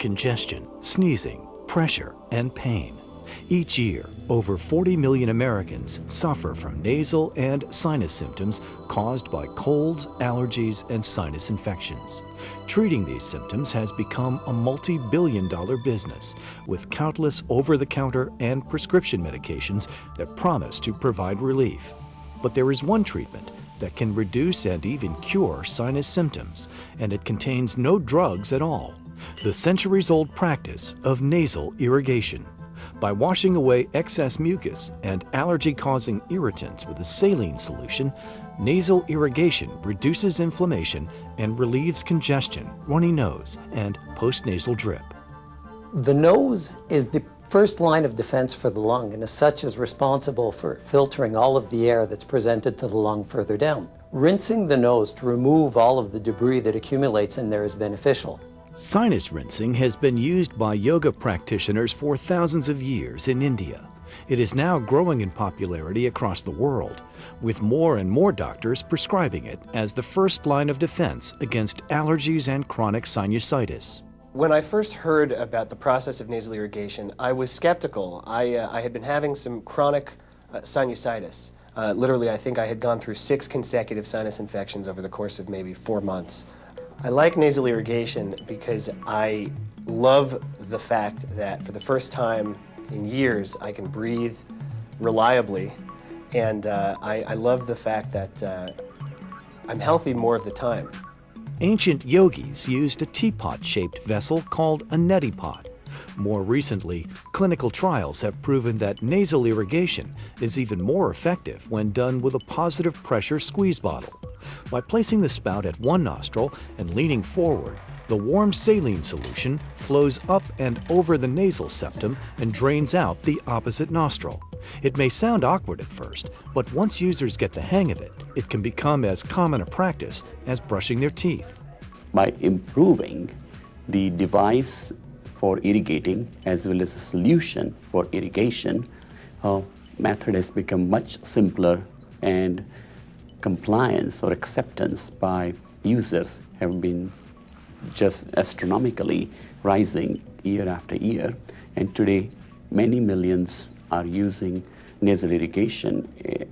congestion, sneezing, pressure, and pain. Each year, over 40 million Americans suffer from nasal and sinus symptoms caused by colds, allergies, and sinus infections. Treating these symptoms has become a multi-billion-dollar business, with countless over-the-counter and prescription medications that promise to provide relief. But there is one treatment that can reduce and even cure sinus symptoms, and it contains no drugs at all: the centuries-old practice of nasal irrigation. By washing away excess mucus and allergy-causing irritants with a saline solution, nasal irrigation reduces inflammation and relieves congestion, runny nose, and postnasal drip. The nose is the first line of defense for the lung, and as such is responsible for filtering all of the air that's presented to the lung further down. Rinsing the nose to remove all of the debris that accumulates in there is beneficial. Sinus rinsing has been used by yoga practitioners for thousands of years in India. It is now growing in popularity across the world, with more and more doctors prescribing it as the first line of defense against allergies and chronic sinusitis. When I first heard about the process of nasal irrigation, I was skeptical. I had been having some chronic sinusitis. Literally, I think I had gone through 6 consecutive sinus infections over the course of maybe 4 months. I like nasal irrigation because I love the fact that for the first time in years I can breathe reliably, and I love the fact that I'm healthy more of the time. Ancient yogis used a teapot-shaped vessel called a Neti Pot. More recently, clinical trials have proven that nasal irrigation is even more effective when done with a positive pressure squeeze bottle. By placing the spout at one nostril and leaning forward, the warm saline solution flows up and over the nasal septum and drains out the opposite nostril. It may sound awkward at first, but once users get the hang of it, it can become as common a practice as brushing their teeth. By improving the device for irrigating as well as a solution for irrigation, method has become much simpler, and compliance or acceptance by users have been just astronomically rising year after year. And today, many millions are using nasal irrigation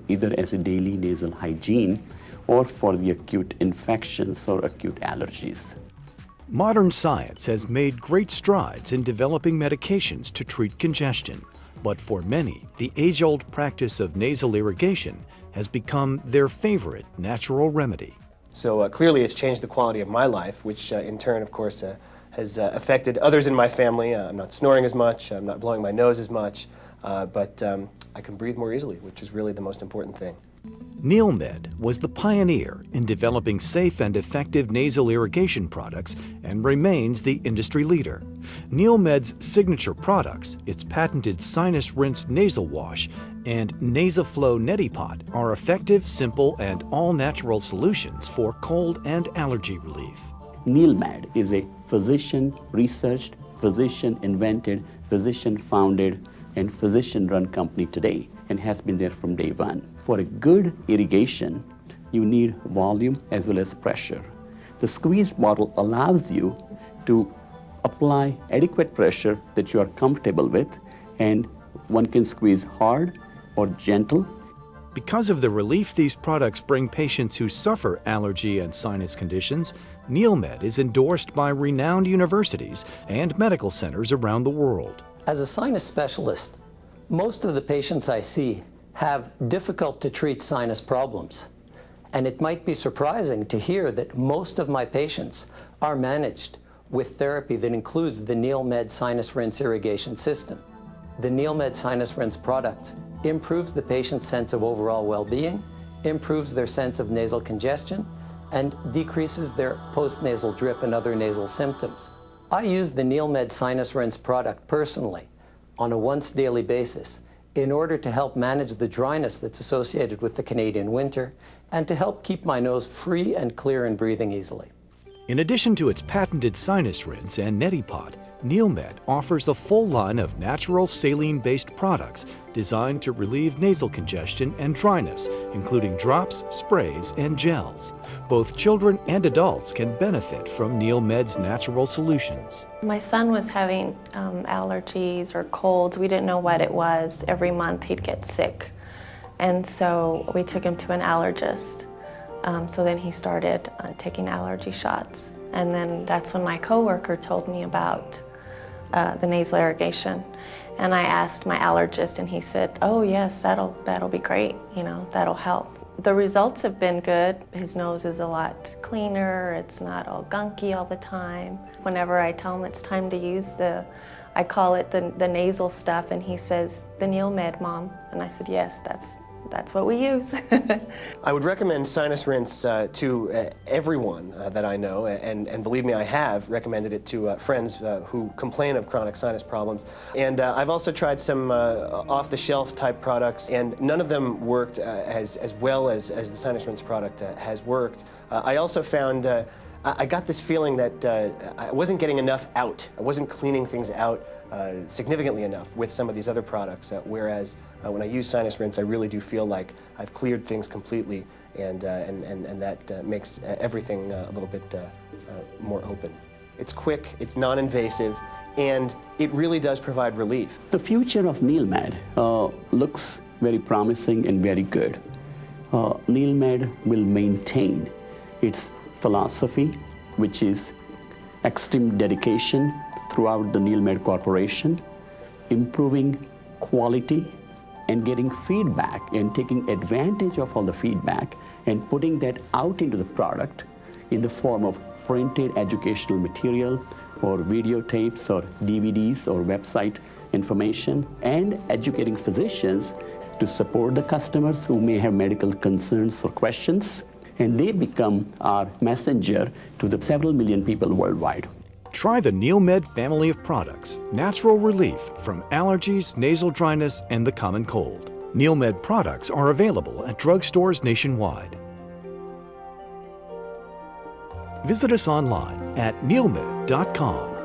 either as a daily nasal hygiene or for the acute infections or acute allergies. Modern science has made great strides in developing medications to treat congestion, but for many, the age-old practice of nasal irrigation has become their favorite natural remedy. So clearly it's changed the quality of my life, which in turn, of course, has affected others in my family. I'm not snoring as much, I'm not blowing my nose as much, but I can breathe more easily, which is really the most important thing. NeilMed was the pioneer in developing safe and effective nasal irrigation products and remains the industry leader. NeilMed's signature products, its patented Sinus Rinse nasal wash and NasaFlow Neti Pot, are effective, simple, and all-natural solutions for cold and allergy relief. NeilMed is a physician-researched, physician-invented, physician-founded, and physician-run company today, and has been there from day one. For a good irrigation, you need volume as well as pressure. The squeeze bottle allows you to apply adequate pressure that you are comfortable with, and one can squeeze hard or gentle. Because of the relief these products bring patients who suffer allergy and sinus conditions, NeilMed is endorsed by renowned universities and medical centers around the world. As a sinus specialist, most of the patients I see have difficult to treat sinus problems. And it might be surprising to hear that most of my patients are managed with therapy that includes the NeilMed Sinus Rinse irrigation system. The NeilMed Sinus Rinse product improves the patient's sense of overall well-being, improves their sense of nasal congestion, and decreases their postnasal drip and other nasal symptoms. I use the NeilMed Sinus Rinse product personally on a once-daily basis in order to help manage the dryness that's associated with the Canadian winter and to help keep my nose free and clear and breathing easily. In addition to its patented Sinus Rinse and Neti Pot, NeilMed offers a full line of natural saline-based products designed to relieve nasal congestion and dryness, including drops, sprays, and gels. Both children and adults can benefit from NeilMed's natural solutions. My son was having allergies or colds. We didn't know what it was. Every month he'd get sick. And so we took him to an allergist. So then he started taking allergy shots. And then that's when my coworker told me about the nasal irrigation. And I asked my allergist and he said, oh yes, that'll be great, you know, that'll help. The results have been good. His nose is a lot cleaner, it's not all gunky all the time. Whenever I tell him it's time to use I call it the nasal stuff, and he says, the NeilMed, Mom. And I said, yes, that's what we use. I would recommend Sinus Rinse to everyone that I know, and believe me, I have recommended it to friends who complain of chronic sinus problems. And I've also tried some off-the-shelf type products, and none of them worked as well as the Sinus Rinse product has worked. I also found I got this feeling that I wasn't getting enough out. I wasn't cleaning things out significantly enough with some of these other products, whereas when I use Sinus Rinse, I really do feel like I've cleared things completely, and that makes everything a little bit more open. It's quick, it's non-invasive, and it really does provide relief. The future of NeilMed looks very promising and very good. NeilMed will maintain its philosophy, which is extreme dedication throughout the NeilMed Corporation, improving quality and getting feedback and taking advantage of all the feedback and putting that out into the product in the form of printed educational material or videotapes or DVDs or website information, and educating physicians to support the customers who may have medical concerns or questions, and they become our messenger to the several million people worldwide. Try the NeilMed family of products, natural relief from allergies, nasal dryness, and the common cold. NeilMed products are available at drugstores nationwide. Visit us online at neilmed.com.